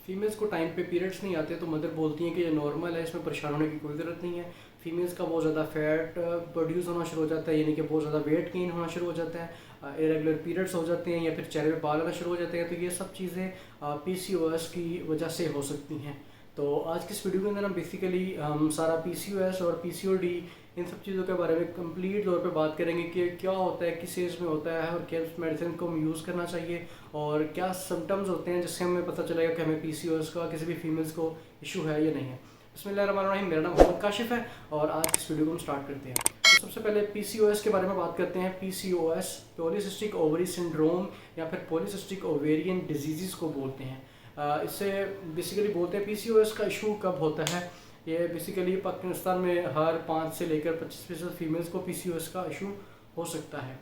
Females को time पे periods नहीं आते तो मदर बोलती हैं कि ये नॉर्मल है, इसमें परेशान होने की कोई ज़रूरत नहीं है। फीमेल्स का बहुत ज़्यादा फैट प्रोड्यूस होना शुरू हो जाता है, यानी कि बहुत ज़्यादा वेट गेन होना शुरू हो जाता है, इरेगुलर पीरियड्स हो जाते हैं या फिर चेहरे पे बाल आना शुरू हो जाते हैं। तो ये सब चीज़ें PCOS की वजह से हो सकती हैं। तो आज की इस वीडियो के अंदर हम बेसिकली सारा PCOS और PCOD इन सब चीज़ों के बारे में कंप्लीट तौर पे बात करेंगे कि क्या होता है, किस एज में होता है और किस मेडिसिन को हम यूज़ करना चाहिए और क्या सिम्टम्स होते हैं जिससे हमें पता चलेगा कि हमें PCOS का किसी भी फीमेल्स को इशू है या नहीं है। बिस्मिल्लाहिर्रहमानिर्रहीम, मेरा नाम मोहम्मद काशिफ है और आज इस वीडियो को हम स्टार्ट करते हैं। तो सबसे पहले PCOS के बारे में बात करते हैं। PCOS पॉलीसिस्टिक ओवरी सिंड्रोम या फिर पॉलीसिस्टिक ओवेरियन डिजीज़ को बोलते हैं। इससे बेसिकली बोलते हैं PCOS का इशू कब होता है। ये बेसिकली पाकिस्तान में हर 5 से लेकर 25% फीमेल्स को PCOS का इशू हो सकता है।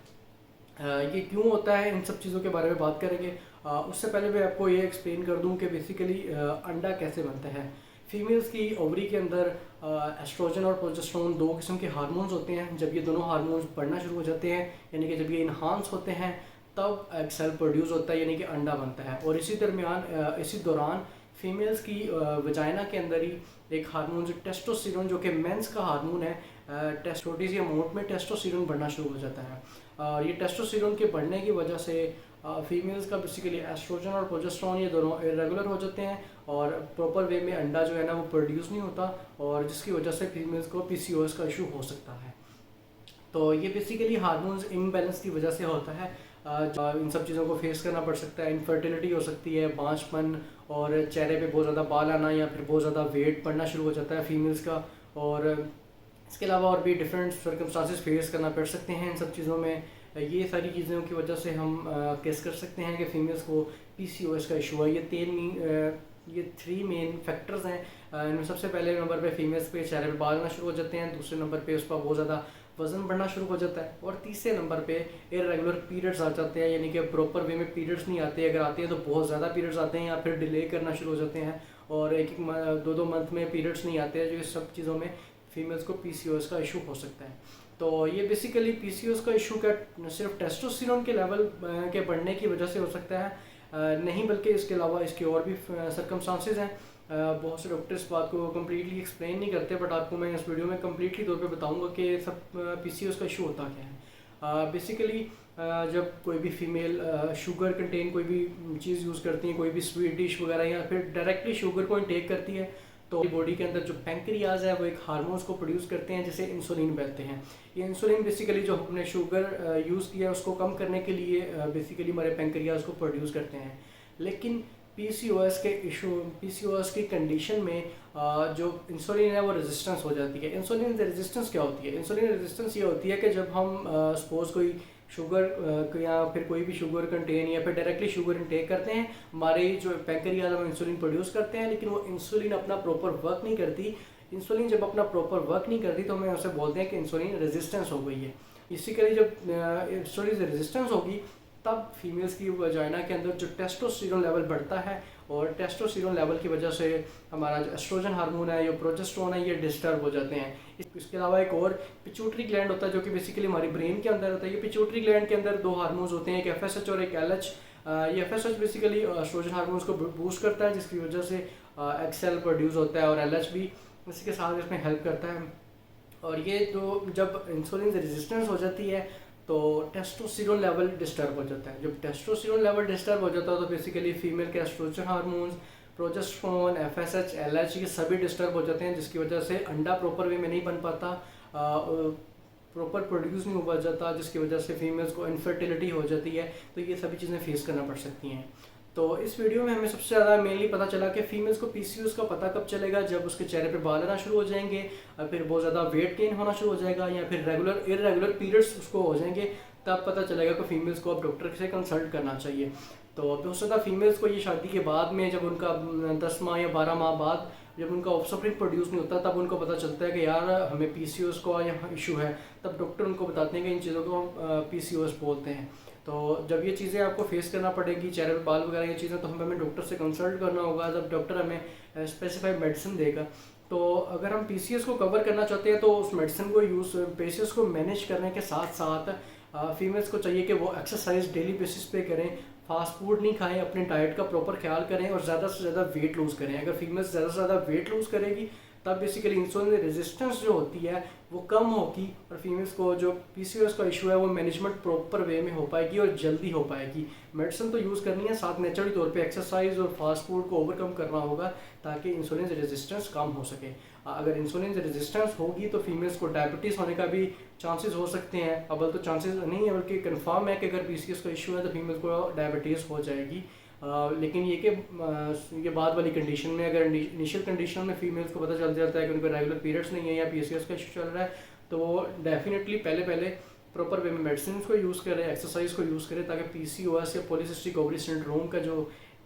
ये क्यों होता है, इन सब चीज़ों के बारे में बात करेंगे। उससे पहले मैं आपको ये एक्सप्लेन कर दूं कि बेसिकली अंडा कैसे बनता है। फीमेल्स की ओवरी के अंदर एस्ट्रोजन और प्रोजेस्टेरोन दो किस्म के हार्मोन्स होते हैं। जब ये दोनों हार्मोन्स बढ़ना शुरू हो जाते हैं, यानी कि जब ये इन्हांस होते हैं, तब एग सेल प्रोड्यूस होता है, यानी कि अंडा बनता है। और इसी दौरान फीमेल्स की वजाइना के अंदर ही एक हार्मोन जो टेस्टोस्टेरोन, जो कि मेंस का हार्मोन है, छोटी सी अमाउंट में टेस्टोस्टेरोन बढ़ना शुरू हो जाता है। और ये टेस्टोस्टेरोन के बढ़ने की वजह से फीमेल्स का बेसिकली एस्ट्रोजन और प्रोजेस्टेरोन ये दोनों इरेगुलर हो जाते हैं और प्रॉपर वे में अंडा जो है ना वो प्रोड्यूस नहीं होता, और जिसकी वजह से फीमेल्स को PCOS का इशू हो सकता है। तो ये बेसिकली हार्मोन्स इम्बैलेंस की वजह से होता है। इन सब चीज़ों को फेस करना पड़ सकता है। इनफर्टिलिटी हो सकती है, बांझपन और चेहरे पे बहुत ज़्यादा बाल आना या फिर बहुत ज़्यादा वेट बढ़ना शुरू हो जाता है फीमेल्स का। और इसके अलावा और भी डिफरेंट सर्कमस्टांसेस फेस करना पड़ सकते हैं इन सब चीज़ों में। ये सारी चीज़ों की वजह से हम केस कर सकते हैं कि फीमेल्स को PCOS का इशू है। ये 3 मेन फैक्टर्स हैं। इनमें सबसे पहले नंबर पे फीमेल्स पे चेहरे पे बाल आना शुरू हो जाते हैं, दूसरे नंबर पे उसका बहुत ज़्यादा वज़न बढ़ना शुरू हो जाता है, और तीसरे नंबर पे इरेगुलर पीरियड्स आ जाते हैं, यानी कि प्रॉपर वे में पीरियड्स नहीं आते। अगर आते हैं तो बहुत ज़्यादा पीरियड्स आते हैं या फिर डिले करना शुरू हो जाते हैं, और एक 2 मंथ में पीरियड्स नहीं आते हैं। जो इस सब चीज़ों में फीमेल्स को PCOS का इशू हो सकता है। तो ये बेसिकली PCOS का इशू का सिर्फ टेस्टोस्टेरोन के लेवल के बढ़ने की वजह से हो सकता है, नहीं बल्कि इसके अलावा इसके और भी सर्कमस्टांसेस हैं। बहुत से डॉक्टर्स बात को कम्प्लीटली एक्सप्लेन नहीं करते, बट आपको मैं इस वीडियो में कम्प्लीटली तौर पे बताऊंगा कि सब PCOS का इशू होता क्या है। बेसिकली जब कोई भी फीमेल शुगर कंटेन कोई भी चीज़ यूज़ करती है, कोई भी स्वीट डिश वगैरह, या फिर डायरेक्टली शुगर को इंटेक करती है, तो बॉडी के अंदर जो पैंक्रियाज है वो एक हार्मोन्स को प्रोड्यूस करते हैं जिसे इंसुलिन कहते हैं। ये इंसुलिन बेसिकली जो हमने शुगर यूज़ किया है उसको कम करने के लिए बेसिकली हमारे पैंक्रियाज को प्रोड्यूस करते हैं। लेकिन PCOS की कंडीशन में जो इंसुलिन है वो रेजिस्टेंस हो जाती है। इंसुलिन रेजिस्टेंस क्या होती है? इंसुलिन रेजिस्टेंस ये होती है कि जब हम सपोज कोई शुगर या फिर कोई भी शुगर कंटेन या फिर डायरेक्टली शुगर इनटेक करते हैं, हमारे जो पैंक्रियाज हम इंसुलिन प्रोड्यूस करते हैं, लेकिन वो इंसुलिन अपना प्रॉपर वर्क नहीं करती। इंसुलिन जब अपना प्रॉपर वर्क नहीं करती तो हमें उसे बोलते हैं कि इंसुलिन रेजिस्टेंस हो गई है। इसी के लिए जब इंसुलिन रेजिस्टेंस होगी तब फीमेल्स की वजाइना के अंदर जो टेस्टोस्टेरोन लेवल बढ़ता है, और टेस्टोस्टेरोन लेवल की वजह से हमारा जो एस्ट्रोजन हार्मोन है या प्रोजेस्टेरोन है ये डिस्टर्ब हो जाते हैं। इसके अलावा एक और पिट्यूटरी ग्लैंड होता है जो कि बेसिकली हमारी ब्रेन के अंदर होता है। ये पिट्यूटरी ग्लैंड के अंदर 2 हार्मोन्स होते हैं, एक FSH और एक LH। ये FSH बेसिकली एस्ट्रोजन हार्मोन्स को बूस्ट करता है, जिसकी वजह से एग सेल प्रोड्यूस होता है, और LH भी इसी के साथ इसमें हेल्प करता है। और ये तो जब इंसुलिन रेजिस्टेंस हो जाती है तो टेस्टोस्टेरोन लेवल डिस्टर्ब हो जाता है। जब टेस्टोस्टेरोन लेवल डिस्टर्ब हो जाता है तो बेसिकली फीमेल के estrogen hormones, progesterone, FSH, LH ये सभी डिस्टर्ब हो जाते हैं, जिसकी वजह से अंडा प्रॉपर वे में नहीं बन पाता, प्रॉपर प्रोड्यूस नहीं हो जाता, जिसकी वजह से फीमेल्स को इनफर्टिलिटी हो जाती है। तो ये सभी चीज़ें फेस करना पड़ सकती हैं। तो इस वीडियो में हमें सबसे ज़्यादा मेनली पता चला कि फीमेल्स को PCOS का पता कब चलेगा, जब उसके चेहरे पे बाल आना शुरू हो जाएंगे, और फिर बहुत ज़्यादा वेट गेन होना शुरू हो जाएगा, या फिर इरेगुलर पीरियड्स उसको हो जाएंगे, तब पता चलेगा कि फीमेल्स को अब डॉक्टर से कंसल्ट करना चाहिए। तो बहुत ज़्यादा फीमेल्स को ये शादी के बाद में, जब उनका 10 माह या 12 माह बाद जब उनका ऑफस्प्रिंग प्रोड्यूस नहीं होता, तब उनको पता चलता है कि यार हमें PCOS का यहाँ इशू है। तब डॉक्टर उनको बताते हैं कि इन चीज़ों को हम PCOS बोलते हैं। तो जब ये चीज़ें आपको फेस करना पड़ेगी, चेहरे पे बाल वगैरह ये चीज़ें, तो हमें डॉक्टर से कंसल्ट करना होगा। जब डॉक्टर हमें स्पेसिफाइड मेडिसिन देगा, तो अगर हम PCOS को कवर करना चाहते हैं तो उस मेडिसिन को PCOS को मैनेज करने के साथ साथ फीमेल्स को चाहिए कि वो एक्सरसाइज डेली बेसिस पे करें, फास्ट फूड नहीं खाएं, अपने डाइट का प्रॉपर ख्याल करें और ज़्यादा से ज़्यादा वेट लूज़ करें। अगर फीमेल ज़्यादा से ज़्यादा वेट लूज़ करेगी तब बेसिकली इंसुलिन रेजिस्टेंस जो होती है वो कम होगी और फीमेल्स को जो पीसीओएस का इशू है वो मैनेजमेंट प्रॉपर वे में हो पाएगी और जल्दी हो पाएगी। मेडिसिन तो यूज़ करनी है, साथ नेचुरली तौर पे एक्सरसाइज और फास्ट फूड को ओवरकम करना होगा ताकि इंसुलिन रेजिस्टेंस कम हो सके। अगर इंसुलिन रेजिस्टेंस होगी तो फीमेल्स को डायबिटीज़ होने का भी चांसेस हो सकते हैं। अब तो चांसेस नहीं है बल्कि कंफर्म है कि अगर पीसीओएस का इशू है तो फीमेल्स को डायबिटीज़ हो जाएगी। लेकिन ये बाद वाली कंडीशन में, अगर इनिशियल कंडीशन में फीमेल्स को पता चल जाता है कि उनको रेगुलर पीरियड्स नहीं है या पीसीओएस का इशू चल रहा है तो वो डेफिनेटली पहले प्रॉपर वे में मेडिसिन को यूज़ करें, एक्सरसाइज को यूज़ करें ताकि पीसीओएस या पॉलीसिस्टिक ओवरी सिंड्रोम का जो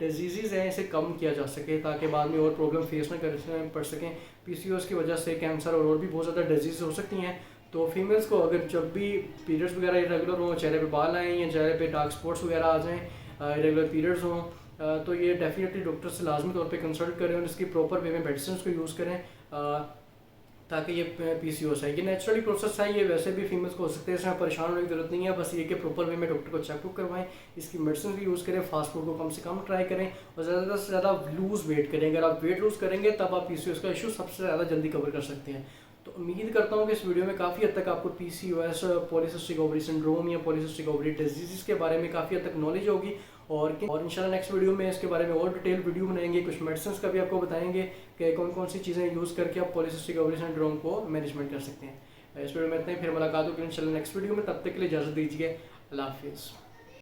डिजीज़ हैं इसे कम किया जा सके ताकि बाद में और प्रॉब्लम फेस ना कर पड़ सकें। पीसीओएस की वजह से कैंसर और भी बहुत ज़्यादा डिजीज़ हो सकती हैं। तो फीमेल्स को अगर जब भी पीरियड्स वगैरह इरेगुलर हों, चेहरे पे बाल आएँ या चेहरे पे डार्क स्पॉट्स वगैरह आ जाएँ, इरेगुलर पीरियड्स हों, तो ये डेफिनेटली डॉक्टर से लाजमी तौर पे कंसल्ट करें और इसकी प्रॉपर वे में मेडिसिन को यूज़ करें ताकि ये पीसीओएस है। ये नेचुरली प्रोसेस है, ये वैसे भी फीमेल्स को हो सकते हैं, इसमें परेशान होने की जरूरत नहीं है। बस ये कि प्रॉपर वे में डॉक्टर को चेकअप करवाएं, इसकी मेडिसिन भी यूज़ करें, फास्ट फूड को कम से कम ट्राई करें और ज़्यादा से ज़्यादा लूज़ वेट करें। अगर आप वेट लूज़ करेंगे तब आप पीसीओएस का इशू सबसे ज़्यादा जल्दी कवर कर सकते हैं। तो उम्मीद करता हूँ कि इस वीडियो में काफ़ी हद तक आपको पीसीओएस, पॉलीसिस्टिक ओवरी सिंड्रोम या पॉलीसिस्टिक ओवरी डिजीज़ के बारे में काफ़ी हद तक नॉलेज होगी और इंशाल्लाह नेक्स्ट वीडियो में इसके बारे में और डिटेल वीडियो बनाएंगे। कुछ मेडिसिन का भी आपको बताएंगे कि कौन कौन सी चीज़ें यूज़ करके आप पॉलीसिस्टिक ओवरी सिंड्रोम को मैनेजमेंट कर सकते हैं। इस वीडियो में इतना ही, फिर मुलाकात होगी इंशाल्लाह नेक्स्ट वीडियो में। तब तक के लिए इजाज़त दीजिए, अल्लाह हाफिज़।